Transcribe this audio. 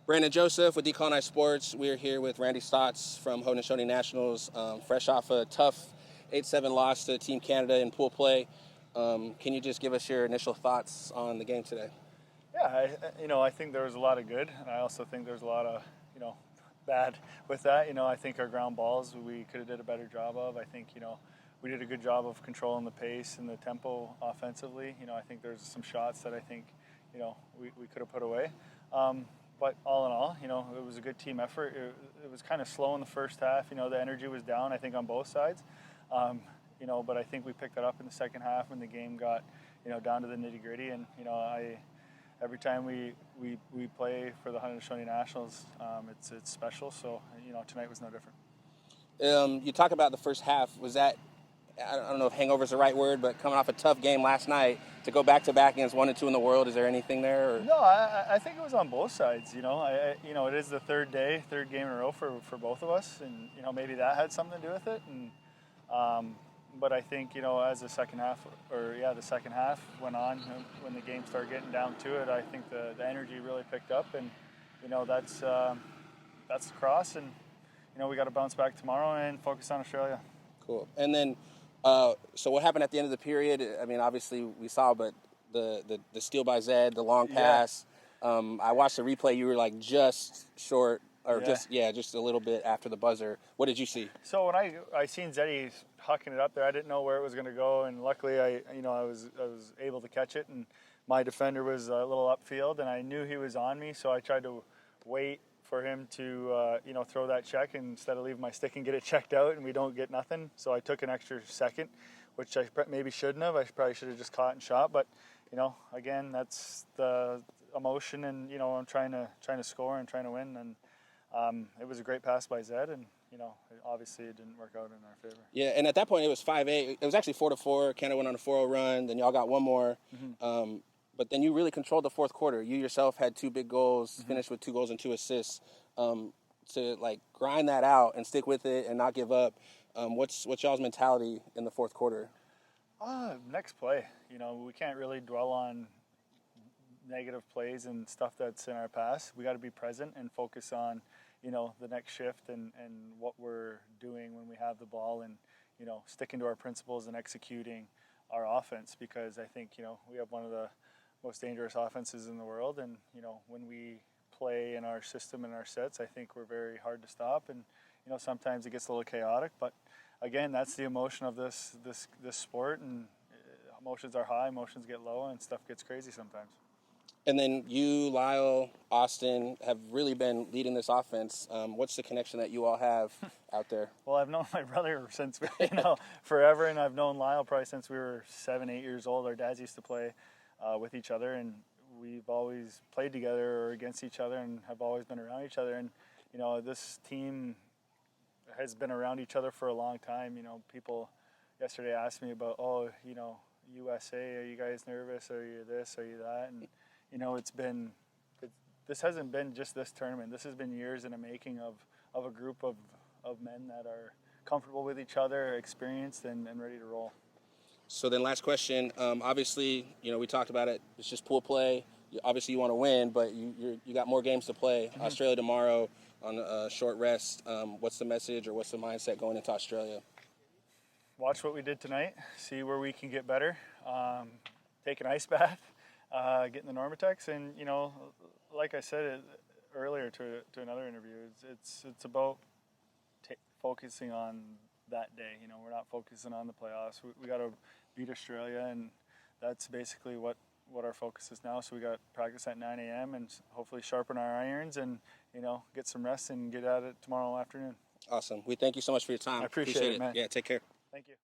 Brandon Joseph with Decolonize Sports. We're here with Randy Staats from Haudenosaunee Nationals, fresh off a tough 8-7 loss to Team Canada in pool play. Can you just give us your initial thoughts on the game today? Yeah, I think there was a lot of good, and I also think there's a lot of, bad with that. I think our ground balls we could have did a better job of. I think, we did a good job of controlling the pace and the tempo offensively. I think there's some shots that I think, we could have put away. But all in all, it was a good team effort. It was kind of slow in the first half. The energy was down, I think, on both sides. But I think we picked that up in the second half when the game got, down to the nitty gritty. And, every time we play for the Haudenosaunee Nationals, it's special. So, tonight was no different. You talk about the first half. Was that, I don't know if hangover is the right word, but coming off a tough game last night to go back-to-back against 1 and 2 in the world, is there anything there? Or? No, I think it was on both sides. It is the third game in a row for both of us, and maybe that had something to do with it. And but I think as the second half went on, when the game started getting down to it, I think the energy really picked up, and that's lacrosse, and we got to bounce back tomorrow and focus on Australia. Cool. And then, so what happened at the end of the period? I mean, obviously we saw, but the steal by Zed, the long pass. Yeah. I watched the replay. You were like just short, or just a little bit after the buzzer. What did you see? So when I seen Zeddy hucking it up there, I didn't know where it was going to go, and luckily I was able to catch it, and my defender was a little upfield, and I knew he was on me, so I tried to wait for him to throw that check instead of leave my stick and get it checked out and we don't get nothing. So I took an extra second, which I maybe shouldn't have. I probably should have just caught and shot. But again, that's the emotion, and I'm trying to score and trying to win. And it was a great pass by Zed, and obviously it didn't work out in our favor. Yeah, and at that point it was 5-8. It was actually 4-4. Canada went on a 4-0 run. Then y'all got one more. Mm-hmm. But then you really controlled the fourth quarter. You yourself had 2 big goals, finished with 2 goals and 2 assists. To grind that out and stick with it and not give up. What's y'all's mentality in the fourth quarter? Next play. We can't really dwell on negative plays and stuff that's in our past. We got to be present and focus on, the next shift and what we're doing when we have the ball, and sticking to our principles and executing our offense, because I think we have one of the most dangerous offenses in the world, and when we play in our system and our sets, I think we're very hard to stop, and sometimes it gets a little chaotic, but again, that's the emotion of this sport, and emotions are high, emotions get low, and stuff gets crazy sometimes. And then you, Lyle, Austin have really been leading this offense. What's the connection that you all have out there? Well, I've known my brother since forever, and I've known Lyle probably since we were 7, 8 years old. Our dads used to play with each other, and we've always played together or against each other, and have always been around each other. And this team has been around each other for a long time. People yesterday asked me about, USA, are you guys nervous? Are you this? Are you that? And this hasn't been just this tournament. This has been years in the making of a group of men that are comfortable with each other, experienced, and ready to roll. So then last question, obviously, we talked about it. It's just pool play. Obviously you want to win, but you got more games to play. Mm-hmm. Australia tomorrow on a short rest. What's the message or what's the mindset going into Australia? Watch what we did tonight. See where we can get better. Take an ice bath. Get in the Normatex, and like I said earlier to another interview, it's about focusing on that day. We're not focusing on the playoffs. We got to beat Australia, and that's basically what our focus is now. So we got practice at 9 a.m. and hopefully sharpen our irons and get some rest and get at it tomorrow afternoon. Awesome. We thank you so much for your time. I appreciate it, man. Yeah, take care. Thank you.